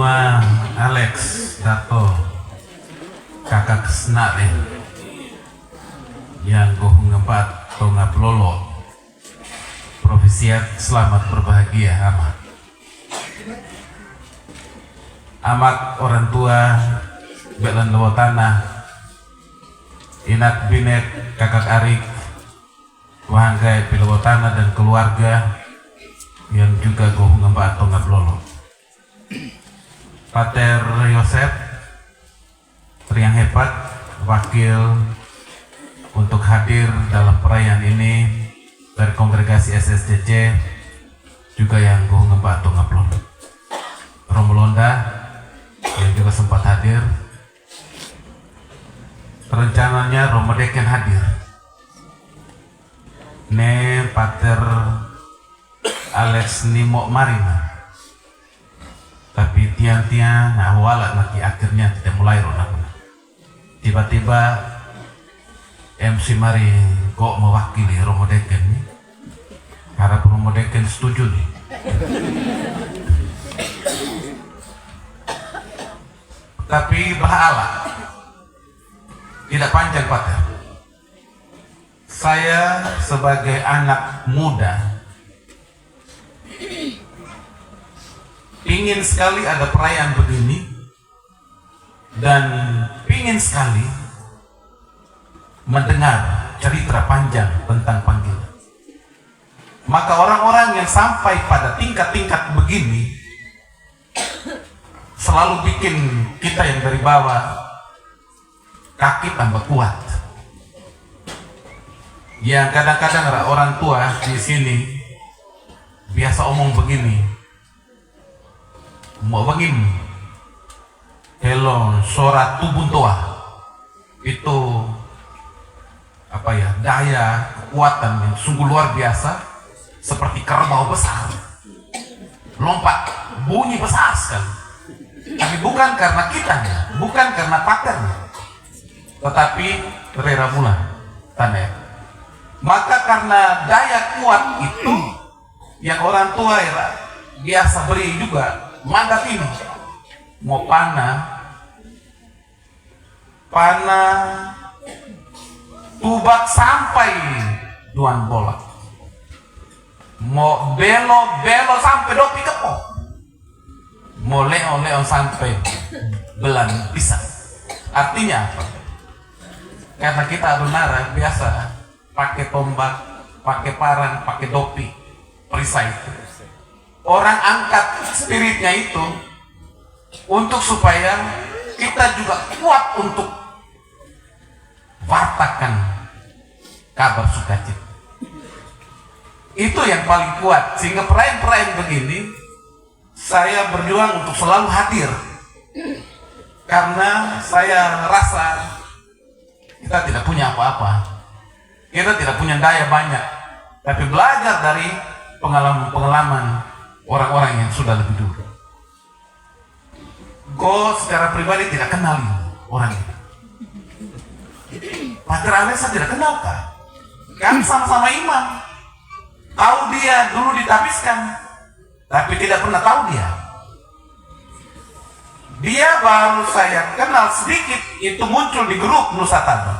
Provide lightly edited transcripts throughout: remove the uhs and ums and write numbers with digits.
Tua Alex Dato kakak senare yang gohong ngempat tonga pelolo profesiat selamat berbahagia amat orang tua belan lewo tanah inak binet kakak arik wahanggai pilewo tanah dan keluarga yang juga gohong ngempat tonga pelolo Pater Yosef yang hebat wakil untuk hadir dalam perayaan ini dari kongregasi SSCC juga yang gue ngebantu ngaplon Romo Londa yang juga sempat hadir, rencananya Romo Deken hadir ne Pater Alex Nimo Marina tapi tiang-tiang awalat nanti akhirnya tidak mulai ronak. Tiba-tiba MC Mari kok mewakili Romo Deken nih. Harap Romo Deken setuju nih. Tapi bahala tidak panjang Pater. Saya sebagai anak muda ingin sekali ada perayaan begini dan ingin sekali mendengar cerita panjang tentang panggilan. Maka orang-orang yang sampai pada tingkat-tingkat begini selalu bikin kita yang dari bawah kaki tambah kuat. Yang kadang-kadang orang tua di sini biasa omong begini. Mau begini, hello, suara tubuh tua itu apa ya, daya kekuatan yang sungguh luar biasa, seperti kerbau besar, lompat, bunyi besar sekali. Tapi bukan karena kitanya, bukan karena paternya, tetapi rera bulan, tanda. Maka karena daya kuat itu, yang orang tua ya, biasa beri juga. Mandat ini mau panah tubak sampai duan bola, mau belo sampai dopi kepo, mau leo sampai belan pisang. Artinya apa? Karena kita adunara biasa pakai tombak, pakai parang, pakai dopi, perisai itu. Orang angkat spiritnya itu untuk supaya kita juga kuat untuk wartakan kabar sukacita. Itu yang paling kuat, sehingga perayaan-perayaan begini saya berjuang untuk selalu hadir karena saya rasa kita tidak punya apa-apa, kita tidak punya daya banyak, tapi belajar dari pengalaman-pengalaman orang-orang yang sudah lebih dulu. Gue secara pribadi tidak kenal orang itu. Pater Alex saya tidak kenal kan sama-sama imam. Tahu dia dulu ditabiskan, tapi tidak pernah tahu dia. Dia baru saya kenal sedikit, itu muncul di grup Nusa Tandon.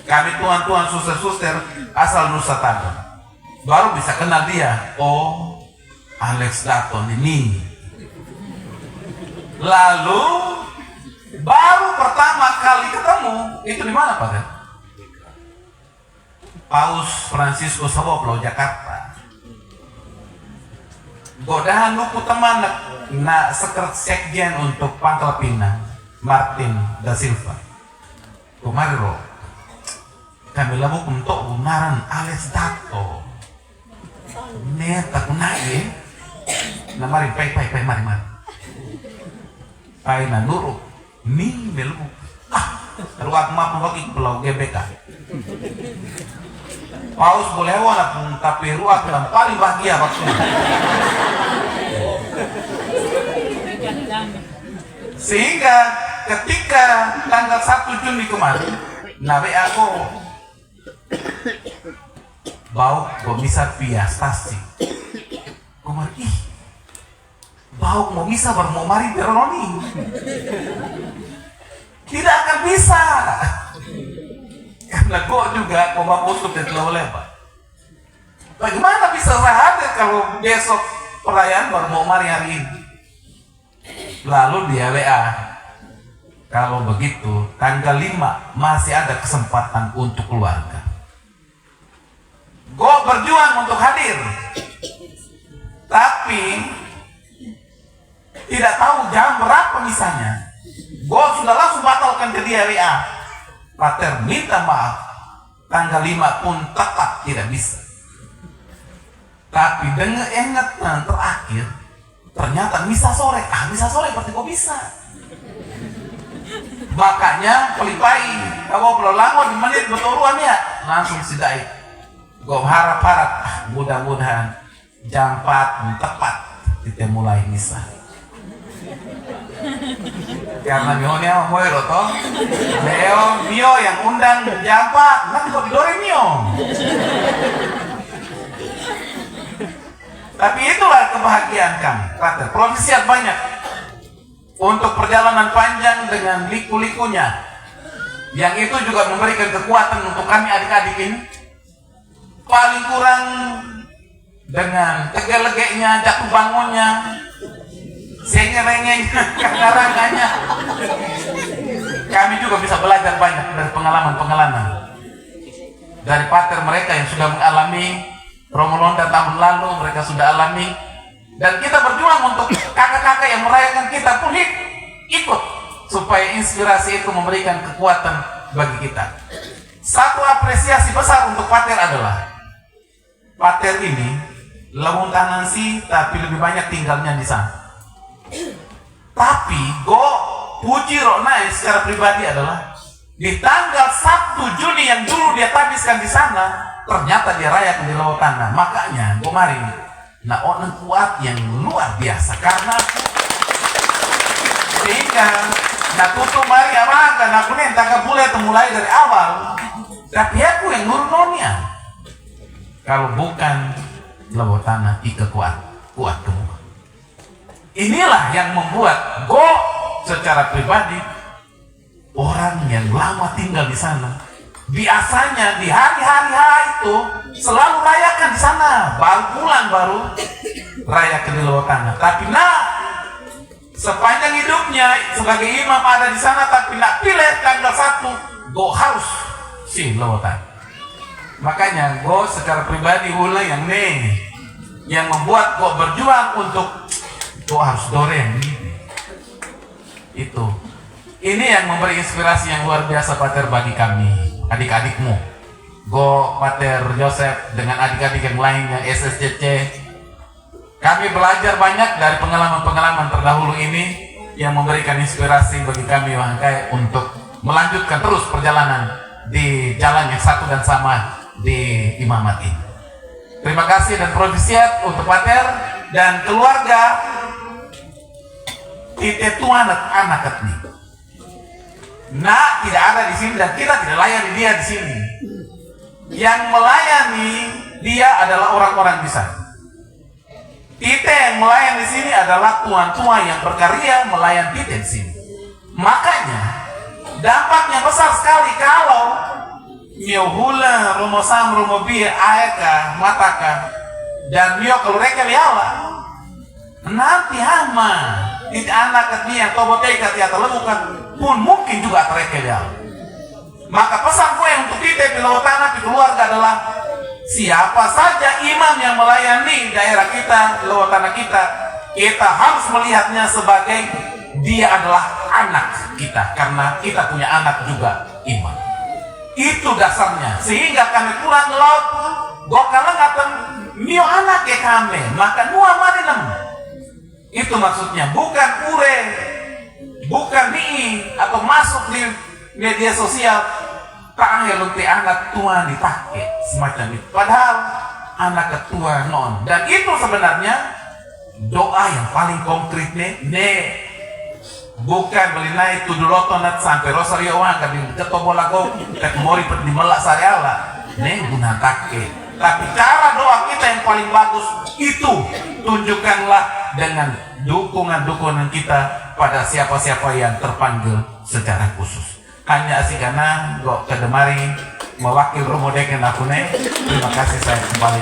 Kami tuan-tuan suster-suster asal Nusa Tandon. Baru bisa kenal dia. Oh, Alex Dato ini. Lalu baru pertama kali ketemu itu di mana Pak? Paus Franciscus Sawoplo Jakarta. Godahan lupu teman na sekjen untuk Pangkal Pinang Martin da Silva. Kemarin roh kami labuk untuk gunaran Alex Dato. Neta kunai. Nah mari mari ay na nuruk ni melu ruak map bagi pulau GBK paus boleh wala tapi ruak yang paling bahagia maksudnya sehingga ketika tanggal 1 Juni kemarin nabi aku bau bisa via stasi kemarin bau mau bisa bermau mari beroni. Tidak akan bisa. Karena kok juga koma putus dan terlalu lebar. Bagaimana bisa saya hadir kalau besok perayaan baru mau mari hari ini? Lalu dia WA, kalau begitu tanggal 5 masih ada kesempatan untuk keluarga. Gue berjuang untuk hadir, tapi tidak tahu jam berapa misalnya. Gue sudah langsung batalkan ke dia WA, Pater minta maaf, tanggal 5 pun tetap tidak bisa. Tapi dengan ingatan terakhir, ternyata misa sore berarti kok bisa. Makanya pelipai, kalau belum lama di menit beturuan ya, langsung sidai. Gue harap-harap, mudah-mudahan jam 4 tepat kita mulai misa. Karena mionya mau toh, mio yang undang jam 4, nanti kok didore mio. Tapi itulah kebahagiaan kami, Pater. Provisiat banyak untuk perjalanan panjang dengan liku-likunya, yang itu juga memberikan kekuatan untuk kami adik-adik ini. Paling kurang dengan tegel-legeknya, jatuh bangunnya, senge-rengenya, karangannya, kami juga bisa belajar banyak dari pengalaman-pengalaman dari Pater mereka yang sudah mengalami Romo Londa tahun lalu. Mereka sudah alami, dan kita berjuang untuk kakak-kakak yang merayakan kita pun ikut, supaya inspirasi itu memberikan kekuatan bagi kita. Satu apresiasi besar untuk Pater adalah Pater ini lewung kanan sih, tapi lebih banyak tinggalnya di sana. Tapi go puji Rona secara pribadi adalah di tanggal 1 Juni yang dulu dia habiskan di sana, ternyata dia rayakan di Lewong Tanah. Makanya gue mari nah orang kuat yang luar biasa, karena sehingga nah tutup mari amakan aku nih tak boleh mulai dari awal, tapi aku yang nurnonya. Kalau bukan Lewong Tanah ika kuat semua. Inilah yang membuat gue secara pribadi, orang yang lama tinggal di sana, biasanya di hari-hari itu selalu rayakan di sana, baru pulang baru rayakan di Lewong Tanah. Tapi sepanjang hidupnya sebagai imam ada di sana, tapi pilih tanggal 1 gue harus sih Lewong Tanah. Makanya gue secara pribadi yang membuat gue berjuang untuk gue harus doreng itu. Ini yang memberi inspirasi yang luar biasa, Pater, bagi kami, adik-adikmu. Go, Pater Joseph, dengan adik-adik yang lain yang SSCC. Kami belajar banyak dari pengalaman-pengalaman terdahulu ini yang memberikan inspirasi bagi kami Wangkai untuk melanjutkan terus perjalanan di jalan yang satu dan sama di imamat ini. Terima kasih dan provisiat untuk Pater dan keluarga kita tuan anak ini. Nah, tidak ada di sini dan kita tidak layani dia di sini. Yang melayani dia adalah orang-orang di sana. Kita yang melayani di sini adalah tuan-tuan yang berkarya melayani kita di sini. Makanya dampaknya besar sekali kalau mio hula, romo sam, romo bia, aeka, mataka, dan mio kalau mereka lihala nanti hama tidak anak katnya atau botekat atau lebukan pun mungkin juga terkekel. Maka pesan gue untuk kita di Lewong Tanah di keluarga adalah siapa saja imam yang melayani daerah kita, Lewong Tanah kita harus melihatnya sebagai dia adalah anak kita, karena kita punya anak juga imam. Itu dasarnya. Sehingga kami pulang ke laut, gue kalengatan mio anak ya kami, maka nuah marinam. Itu maksudnya, bukan ure, bukan ni atau masuk di media sosial panggil untuk anak tua dipakai semacam itu. Padahal anak ketua non, dan itu sebenarnya doa yang paling konkret nih. Bukan melinai tudulotonat sampai rosario wangka di ketobola go mori di melak sariala nih guna take. Tapi cara doa kita yang paling bagus itu tunjukkanlah dengan dukungan-dukungan kita pada siapa-siapa yang terpanggil secara khusus. Hanya asikana kok kedemari mewakil rumodeken aku nih. Terima kasih, saya kembali.